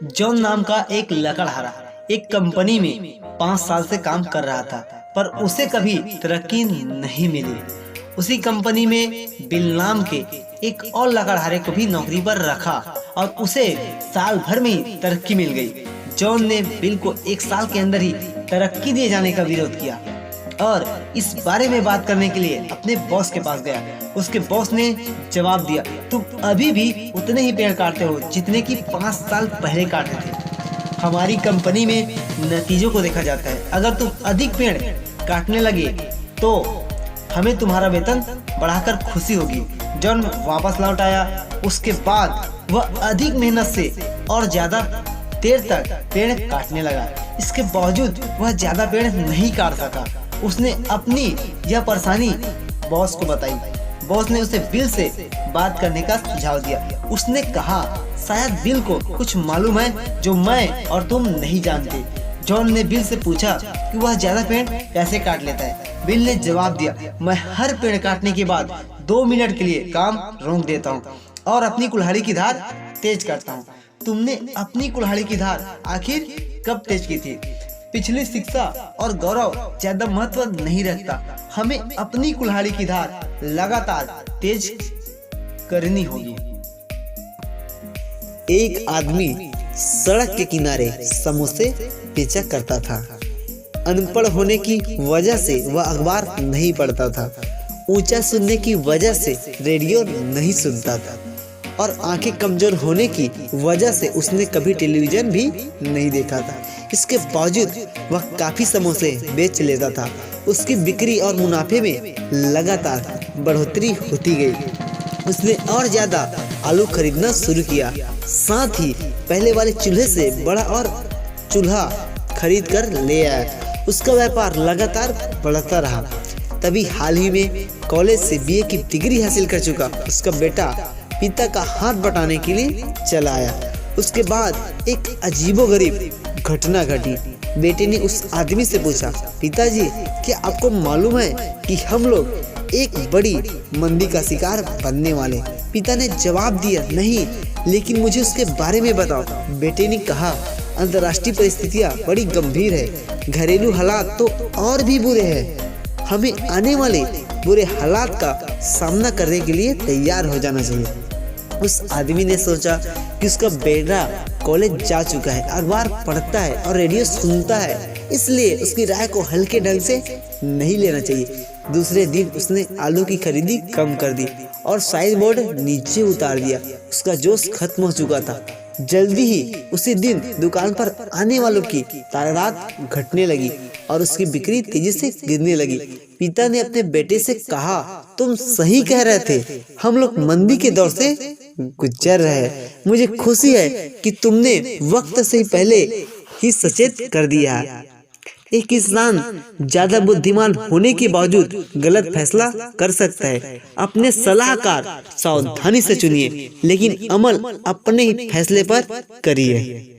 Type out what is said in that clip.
John नाम का एक लकड़हारा एक कंपनी में 5 साल से काम कर रहा था, पर उसे कभी तरक्की नहीं मिली। उसी कंपनी में बिल नाम के एक और लकड़हारे को भी नौकरी पर रखा और उसे साल भर में ही तरक्की मिल गई। जॉन ने बिल को 1 साल के अंदर ही तरक्की दिए जाने का विरोध किया और इस बारे में बात करने के लिए अपने बॉस के पास गया। उसके बॉस ने जवाब दिया, तुम अभी भी उतने ही पेड़ काटते हो जितने कि 5 साल पहले काटे थे। हमारी कंपनी में नतीजों को देखा जाता है। अगर तुम अधिक पेड़ काटने लगे तो हमें तुम्हारा वेतन बढ़ाकर खुशी होगी। जॉन वापस लौट आया। उसके बाद वह अधिक मेहनत से और ज्यादा देर तक पेड़ काटने लगा। इसके बावजूद वह ज्यादा पेड़ नहीं काट सका। उसने अपनी यह परेशानी बॉस को बताई। बॉस ने उसे बिल से बात करने का सुझाव दिया। उसने कहा, शायद बिल को कुछ मालूम है जो मैं और तुम नहीं जानते। जॉन ने बिल से पूछा कि वह ज्यादा पेड़ कैसे काट लेता है। बिल ने जवाब दिया, मैं हर पेड़ काटने के बाद 2 मिनट के लिए काम रोक देता हूँ और अपनी कुल्हाड़ी की धार तेज करता हूँ। तुमने अपनी कुल्हाड़ी की धार आखिर कब तेज की थी? पिछली शिक्षा और गौरव ज्यादा महत्व नहीं रखता। हमें अपनी कुल्हाड़ी की धार लगातार तेज करनी होगी। एक आदमी सड़क के किनारे समोसे बेचा करता था। अनपढ़ होने की वजह से वह अखबार नहीं पढ़ता था। ऊंचा सुनने की वजह से रेडियो नहीं सुनता था और आंखें कमजोर होने की वजह से उसने कभी टेलीविजन भी नहीं देखा था। इसके बावजूद वह काफी समोसे बेच लेता था। उसकी बिक्री और मुनाफे में लगातार बढ़ोतरी होती गई। उसने और ज्यादा आलू खरीदना शुरू किया। साथ ही पहले वाले चूल्हे से बड़ा और चूल्हा खरीद कर ले आया। उसका व्यापार लगातार बढ़ता रहा। तभी हाल ही में कॉलेज से बीए की डिग्री हासिल कर चुका उसका बेटा पिता का हाथ बटाने के लिए चला आया। उसके बाद एक अजीबोगरीब घटना घटी। बेटे ने उस आदमी से पूछा, पिताजी क्या आपको मालूम है कि हम लोग एक बड़ी मंदी का शिकार बनने वाले? पिता ने जवाब दिया, नहीं, लेकिन मुझे उसके बारे में बताओ। बेटे ने कहा, अंतर्राष्ट्रीय परिस्थितियाँ बड़ी गंभीर है, घरेलू हालात तो और भी बुरे हैं। हमें आने वाले बुरे हालात का सामना करने के लिए तैयार हो जाना चाहिए। उस आदमी ने सोचा कि उसका बेटा कॉलेज जा चुका है, अखबार पढ़ता है और रेडियो सुनता है, इसलिए उसकी राय को हल्के ढंग से नहीं लेना चाहिए। दूसरे दिन उसने आलू की खरीदी कम कर दी और साइज बोर्ड नीचे उतार दिया। उसका जोश खत्म हो चुका था। जल्दी ही उसी दिन दुकान पर आने वालों की तादाद घटने लगी और उसकी बिक्री तेजी से गिरने लगी। पिता ने अपने बेटे से कहा, तुम सही कह रहे थे, हम लोग मंदी के दौर से गुजर रहे हैं। मुझे खुशी है कि तुमने वक्त से पहले ही सचेत कर दिया। एक किसान ज्यादा बुद्धिमान होने के बावजूद गलत फैसला कर सकता है। अपने सलाहकार सावधानी से चुनिए, लेकिन अमल अपने ही फैसले पर करिए।